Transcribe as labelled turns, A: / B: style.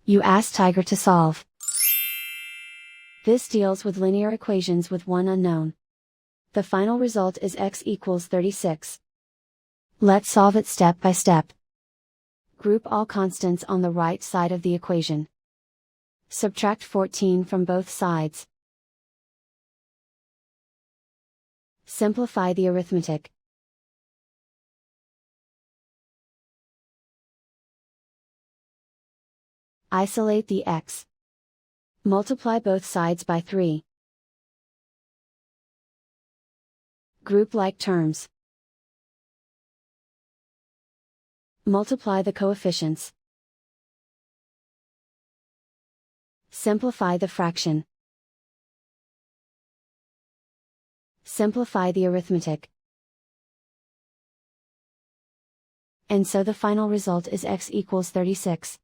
A: You ask Tiger to solve. This deals with linear equations with one unknown. The final result is x equals 36. Let's solve it step by step. Group all constants on the right side of the equation. Subtract 14 from both sides. Simplify the arithmetic. Isolate the x. Multiply both sides by 3. Group like terms. Multiply the coefficients. Simplify the fraction. Simplify the arithmetic. And so the final result is x equals 36.